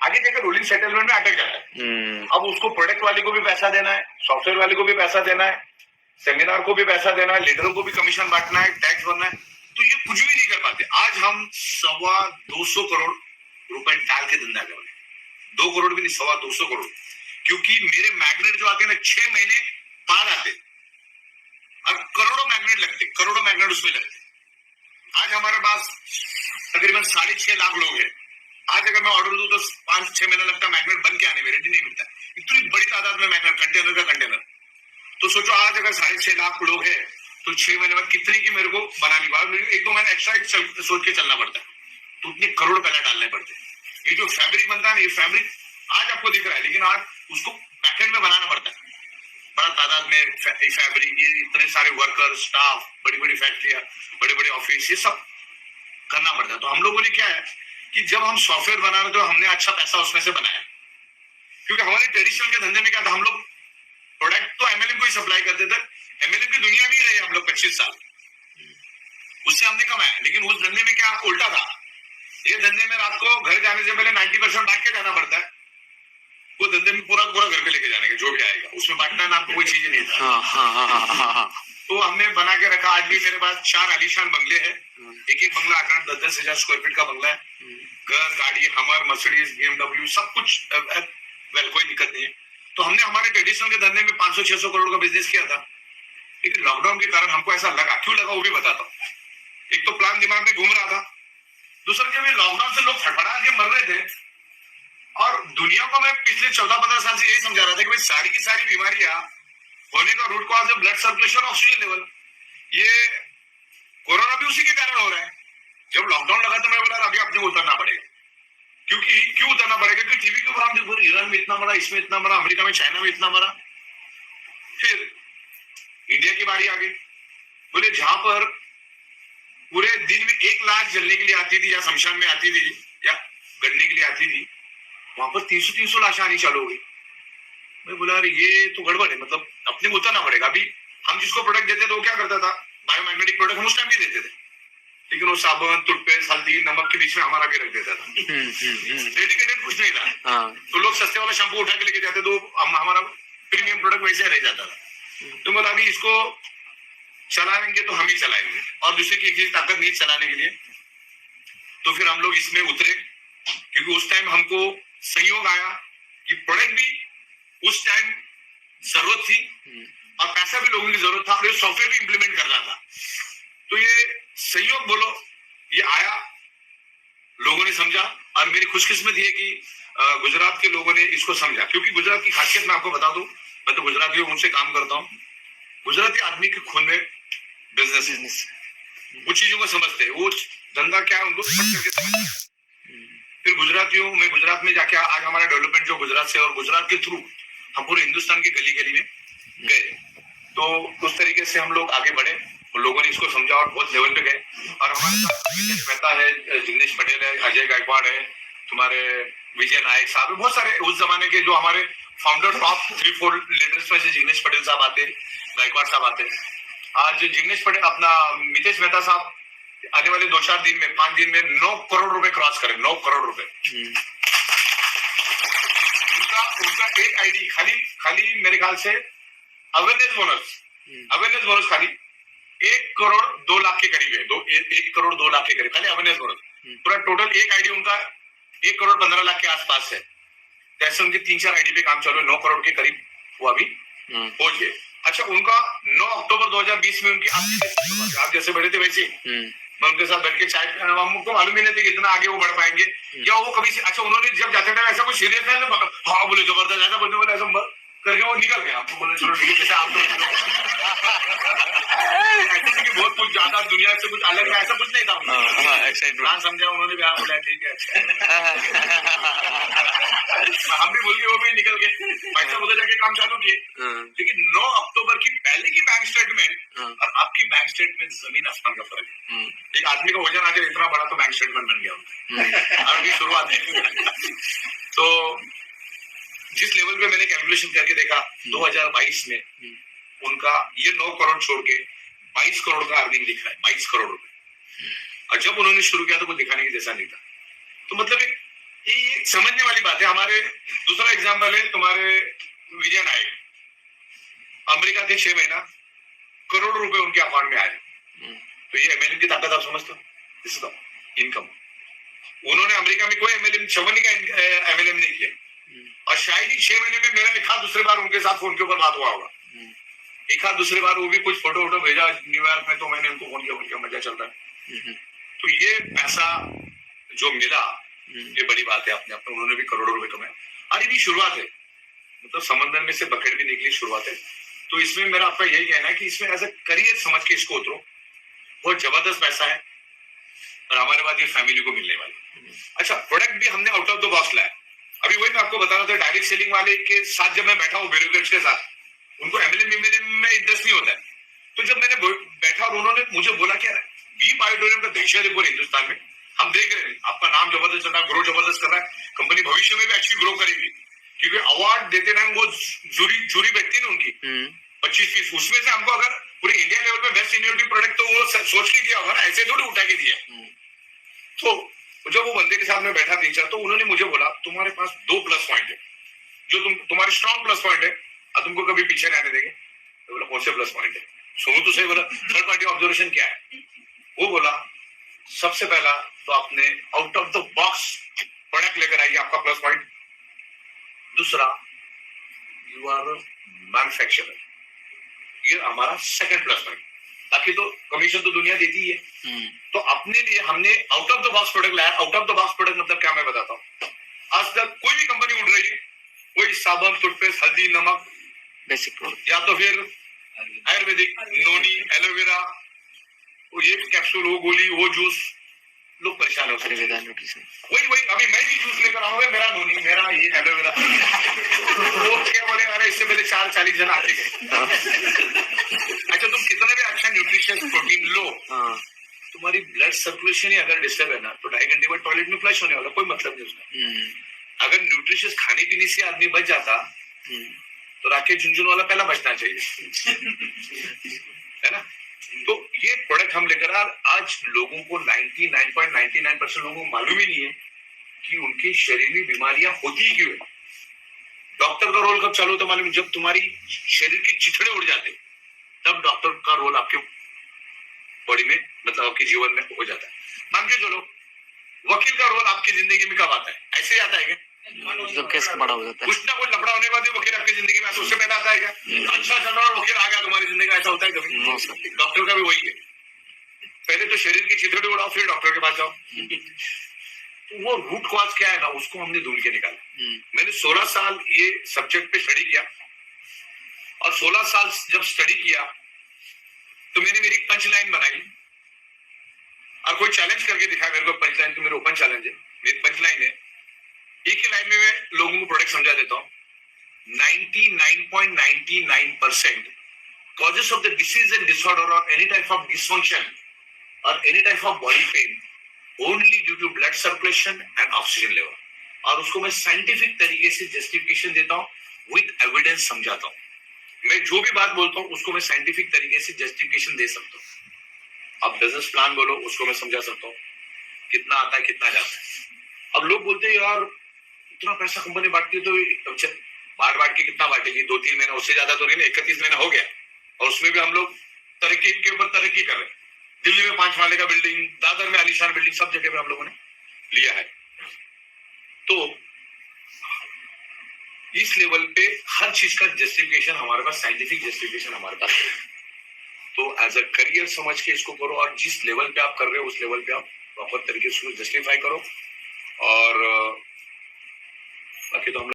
आगे जाकर rolling settlement में अटक जाता है। अब उसको प्रोडक्ट वाले को भी पैसा देना है, सॉफ्टवेयर वाले को भी पैसा देना है, सेमिनार को भी पैसा देना है, लीडरों को भी कमीशन बांटना है, टैक्स भरना है, तो ये कुछ भी नहीं कर पाते। आज हम 225 करोड़ रुपए डाल के धंधा कर रहे हैं, 2 करोड़ भी नहीं, 225 करोड़, क्योंकि मेरे मैग्नेट जो आते हैं ना 6 महीने बाद आते और करोड़ों मैग्नेट लगते, करोड़ों मैग्नेट उसमें लगते। आज हमारे पास तकरीबन 6.5 लाख लोग हैं। आज अगर मैं ऑर्डर दूं तो 5-6 महीना लगता है मैग्नेट बन के आने में, रेडी नहीं मिलता, इतनी बड़ी तादाद में मैग्नेट, कंटेनर का कंटेनर। तो सोचो आज अगर 6.5 लाख लोग हैं तो 6 महीने बाद कितनी की मेरे को बनानी पड़ेगी, 1-2 महीने एक्स्ट्रा सोच के चलना पड़ता है, तो उतने करोड़ पहले डालने पड़ते हैं। ये जो फैब्रिक बनता है ना, ये फैब्रिक आज आपको दिख रहा है, लेकिन आज उसको पैकेट में बनाना पड़ता है, बड़ा तादाद में फैब्रिक, ये इतने सारे वर्कर, स्टाफ, बड़ी बड़ी फैक्ट्रियां, बड़े बड़े ऑफिस, ये सब करना पड़ता है। तो हम लोगों ने क्या है कि जब हम सॉफ्टवेयर बना रहे तो हमने अच्छा पैसा उसमें से बनाया, क्योंकि हमारे ट्रेडिशनल के धंधे में क्या था, हम लोग प्रोडक्ट तो एमएलएम को ही सप्लाई करते थे। एमएलएम की दुनिया में ही रहे हम लोग 25 साल, उससे हमने कमाया। लेकिन उस धंधे में क्या उल्टा था, ये धंधे में रात को घर जाने से पहले 90% बांट के जाना पड़ता है। वो धंधे में पूरा घर पे लेके जाने का, जो भी आएगा उसमें बांटना नाम तो कोई चीज नहीं था। तो हमने बना के रखा। आज भी मेरे पास 4 आलीशान बंगले हैं, एक एक बंगला आकर 10-10 हजार स्क्वायर फीट का बंगला है, घर, गाड़ी, हमर, मर्सिडीज, BMW, सब कुछ वेल, कोई दिक्कत नहीं है। तो हमने हमारे ट्रेडिशनल के धंधे में 500-600 करोड़ का बिजनेस किया था, लेकिन लॉकडाउन के कारण हमको ऐसा लगा। क्यों लगा वो भी बताता हूँ। एक तो प्लान दिमाग में घूम रहा था, दूसरा जब ये लॉकडाउन से लोग फटफड़ा के मर रहे थे, और दुनिया को मैं पिछले 14-15 साल से यही समझा रहा था कि भाई सारी की सारी बीमारियां होने का रूट कॉज है ब्लड सर्कुलेशन, ऑक्सीजन लेवल। ये कोरोना भी उसी के कारण हो रहा है। जब लॉकडाउन लगा तो मैं बोला अभी अपने को उतरना पड़ेगा, क्योंकि क्यों उतरना पड़ेगा, क्योंकि टीवी के ऊपर हम देखो ईरान में इतना मरा, इसमें इतना मरा, अमेरिका में, चाइना में इतना मरा। फिर इंडिया की बारी आ गई। बोले जहां पर पूरे दिन में 1 लाश जलने के लिए आती थी या शमशान में आती थी या गड़ने के लिए आती थी, वहां पर 300 लाश आनी चालू हो गई। मैं बोला अरे ये तो गड़बड़ है, मतलब अपने को उतरना पड़ेगा। अभी हम जिसको प्रोडक्ट देते थे वो क्या करता था, बायोमैग्नेटिक प्रोडक्ट हम उस टाइम भी देते थे, लेकिन वो साबुन, टूथपेस्ट, हल्दी, नमक के बीच में हमारा भी रख देता था। डेडिकेटेड कुछ नहीं था। तो लोग सस्ते वाला शैम्पू उठा के लेके जाते, तो हमारा प्रीमियम प्रोडक्ट वैसे रह जाता था। तो मतलब अभी इसको चलाएंगे तो हम ही चलाएंगे, और दूसरे की चीज ताकत नहीं चलाने के लिए। तो फिर हम लोग इसमें उतरे, क्योंकि उस टाइम हमको संयोग आया कि प्रोडक्ट भी उस टाइम जरूरत थी और पैसा भी लोगों की जरूरत था, और ये सॉफ्टवेयर भी इंप्लीमेंट करना था। तो ये संयोग बोलो, ये आया, लोगों ने समझा, और मेरी खुशकिस्मत ये कि गुजरात के लोगों ने इसको समझा। क्योंकि गुजरात की खासियत मैं आपको बता दूं, मैं तो गुजरातियों उनसे काम करता हूँ। गुजराती आदमी के खून में बिजनेस, वो चीजों को समझते हैं, वो धंधा क्या है उनको समझ करके समझते हैं। फिर गुजरातियों में, गुजरात में जाके आज हमारा डेवलपमेंट जो गुजरात से, और गुजरात के थ्रू हम पूरे हिंदुस्तान की गली गली में गए। तो उस तरीके से हम लोग आगे बढ़े, लोगों ने इसको समझा और बहुत लेवल पे गए। और हमारे साथ मितेश मेहता है, जिग्नेश पटेल है, अजय गायकवाड़ है, तुम्हारे विजय नायक साहब है, बहुत सारे उस जमाने के जो हमारे फाउंडर टॉप 3-4 लीडर्स में से जिग्नेश पटेल साहब आते, गायकवाड़ साहब आते। आज जिग्नेश पटेल, अपना मितेश मेहता साहब आने वाले 2-4 दिन में, 5 दिन में 9 करोड़ रुपए क्रॉस करें, 9 करोड़ रुपए। उनका एक आईडी खाली मेरे ख्याल से अवेयरनेस बोनस खाली 1 करोड़ 2 लाख के करीब है, 1 करोड़ 2 लाख के करीब खाली अवेयरनेस बोनस। पूरा टोटल एक आईडी उनका 1 करोड़ 15 लाख के आसपास है। जैसे उनके 3-4 आईडी पे काम चालू है, 9 करोड़ के करीब वो अभी पहुंच गए। अच्छा, उनका 9 अक्टूबर 2020 में उनकी आप जैसे बैठे थे वैसे मैं उनके साथ बैठ के चाय, हमको मालूम ही नहीं था कि इतना आगे वो बढ़ पाएंगे या वो कभी। अच्छा, उन्होंने जब जाते टाइम ऐसा कुछ सीरियस है ना, हाँ बोले जबरदस्त, ऐसा बोलने ऐसा करके वो निकल गया। आपको बोले चलो ठीक है, जैसे आप ऐसे बहुत कुछ ज्यादा दुनिया से कुछ अलग है, ऐसा कुछ नहीं था। प्लान समझा उन्होंने भी, हाँ बोला ठीक है। हम भी बोल के वो भी निकल गए, पैसा उधर जाके काम चालू किए। लेकिन 9 अक्टूबर की पहले की बैंक स्टेटमेंट और आपकी बैंक स्टेटमेंट जमीन आसमान का फर्क है। एक आदमी का वजन आकर इतना बड़ा तो बैंक स्टेटमेंट बन गया, अभी शुरुआत है। तो जिस लेवल पे मैंने कैलकुलेशन करके देखा 2022 में उनका ये 9 करोड़ छोड़ के 22 करोड़ का अर्निंग दिख रहा है, 22 करोड़ रुपए। और जब उन्होंने शुरू किया तो कुछ दिखाने की जैसा नहीं था। तो मतलब ये समझने वाली बात है। हमारे दूसरा एग्जाम्पल है तुम्हारे विजय नायक, अमेरिका थे 6 महीना, करोड़ों रुपए उनके अकाउंट में आए। तो ये एमएलएम की ताकत आप समझते हो? This is the income. उन्होंने अमेरिका में कोई एमएलएम चवन्नी का एमएलएम नहीं किया, और शायद ही 6 महीने में मेरा एक हाथ दूसरे बार उनके साथ फोन के ऊपर बात हुआ होगा। एक हाथ दूसरे बार वो भी कुछ फोटो वोटो भेजा न्यूयॉर्क में, तो मैंने उनको फोन किया, उनका मजा चल रहा है। तो ये पैसा जो मिला ये बड़ी बात है। अपने अपने उन्होंने भी करोड़ों रुपए कमाए, और ये भी शुरुआत है, मतलब समंदर में से बकेट भी निकली, शुरुआत है। तो इसमें मेरा आपका यही कहना है कि इसमें एज ए करियर समझ के इसको उतरो, बहुत जबरदस्त पैसा है, और हमारे बाद ये फैमिली को मिलने वाली। अच्छा, प्रोडक्ट भी हमने आउट ऑफ द बॉक्स लाया। अभी वही मैं आपको बता रहा था, डायरेक्ट सेलिंग वाले के साथ जब मैं बैठा हूँ, ब्यूरोक्रेट्स के साथ, उनको एमएलएम में इंटरेस्ट नहीं होता है। तो जब मैंने बैठा और उन्होंने मुझे बोला कि बी बायोटोरियम का दहशत है पूरे हिंदुस्तान में, हम देख रहे हैं आपका नाम जबरदस्त चल रहा है, ग्रो जबरदस्त कर रहा है, कंपनी भविष्य में भी अच्छी ग्रो करेगी, क्योंकि अवार्ड देते टाइम वो जूरी बैठती है ना उनकी 25-30, उसमें से हमको अगर पूरे इंडिया लेवल पे बेस्ट इनोवेटिव प्रोडक्ट, तो वो सोच के दिया होगा ना, ऐसे थोड़ी उठा के दिया। तो जब वो बंदे के साथ में बैठा 3-4, तो उन्होंने मुझे बोला तुम्हारे पास 2 प्लस पॉइंट है, जो तुम्हारे स्ट्रॉन्ग प्लस पॉइंट है, और तुमको कभी पीछे नहीं आने देंगे। तो बोला कौन से प्लस पॉइंट है, सुनो तो सही। बोला थर्ड पार्टी ऑब्जर्वेशन क्या है? वो बोला सबसे पहला तो आपने out of the box product लेकर आइए, आपका प्लस पॉइंट। दूसरा, यू आर मैन्युफैक्चरर, ये हमारा सेकंड प्लस पॉइंट। बाकी तो कमीशन तो दुनिया देती ही है। तो अपने लिए हमने out of the box product लाया। Out of the box product मतलब क्या, मैं बताता हूँ। आज तक कोई भी कंपनी उठ रही है, कोई साबुन, टूथपेस्ट, हल्दी, नमक, बेसिक प्रोडक्ट, या तो फिर आयुर्वेदिक, नोनी, एलोवेरा, ये कैप्सूल, वो गोली, वो जूस, लोग परेशान हो सकते हैं। वही अभी मैं भी जूस लेकर आऊंगा, मेरा नोनी, मेरा ये एलोवेरा। लोग क्या बोले, अरे इससे पहले 40 जन आके गए। अच्छा, तुम कितना भी अच्छा न्यूट्रिशियस प्रोटीन लो, तुम्हारी ब्लड सर्कुलेशन ही अगर डिस्टर्ब है ना, तो 2.5 घंटे बाद टॉयलेट में फ्लश होने वाला, कोई मतलब नहीं उसका। अगर न्यूट्रिशियस खाने पीने से आदमी बच जाता, तो राकेश झुंझुनवाला पहला बचना चाहिए, है ना। तो ये प्रोडक्ट हम लेकर आज लोगों को 99.99% लोगों को मालूम ही नहीं है कि उनके शरीर में बीमारियां होती ही क्यों है। डॉक्टर का रोल कब चालू होता मालूम? जब तुम्हारी शरीर के चिथड़े उड़ जाते, तब डॉक्टर का रोल आपके बॉडी में, मतलब आपके जीवन में हो जाता है। मान के चलो, वकील का रोल आपकी जिंदगी में कब आता है? ऐसे आता है क्या? जब केस बड़ा हो जाता है, कुछ ना कुछ लफड़ा होने के बाद वकील आपकी जिंदगी में आता है, उससे पहले आता है क्या? अच्छा चल रहा है, वकील आ गया तुम्हारी जिंदगी में, ऐसा होता है कभी? डॉक्टर का भी वही है, पहले तो शरीर की चिथड़े उड़ाओ, फिर डॉक्टर के पास जाओ। तो वो रूट कॉज क्या है ना, उसको हमने ढूंढ के निकाला। मैंने 16 साल ये सब्जेक्ट पे स्टडी किया, और 16 साल जब स्टडी किया तो मैंने मेरी पंच लाइन बनाई, और कोई चैलेंज करके दिखाया मेरे को। पंच लाइन तो मेरा ओपन चैलेंज है, मेरी पंच लाइन है, एक ही लाइन में मैं लोगों को प्रोडक्ट समझा देता हूँ। 99.99% causes of the disease and disorder or any type of dysfunction or any type of body pain only due to blood circulation and oxygen level। और उसको मैं साइंटिफिक तरीके से जस्टिफिकेशन देता हूँ, विद एविडेंस समझाता हूँ। मैं जो भी बात बोलता हूँ उसको मैं साइंटिफिक तरीके से जस्टिफिकेशन दे सकता हूँ। अब बिजनेस प्लान बोलो, उसको मैं समझा सकता हूँ, कितना आता है कितना जाता है। अब लोग बोलते हैं यार इतना पैसा कंपनी बांटती है, तो बांट के कितना बांटेगी? 2-3 महीना, उससे ज्यादा तो नहीं ना, 31 महीना हो गया, और उसमें भी हम लोग तरक्की के ऊपर तरक्की कर रहे हैं। दिल्ली में 5 माले का बिल्डिंग, दादर में आलीशान बिल्डिंग, सब जगह पे हम लोगों ने लिया है। तो इस लेवल पे हर चीज का जस्टिफिकेशन हमारे पास, साइंटिफिक जस्टिफिकेशन हमारे पास है। तो एज अ करियर समझ के इसको करो, और जिस लेवल पे आप कर रहे हो उस लेवल पे आप प्रॉपर तरीके से जस्टिफाई करो। और बाकी तो हम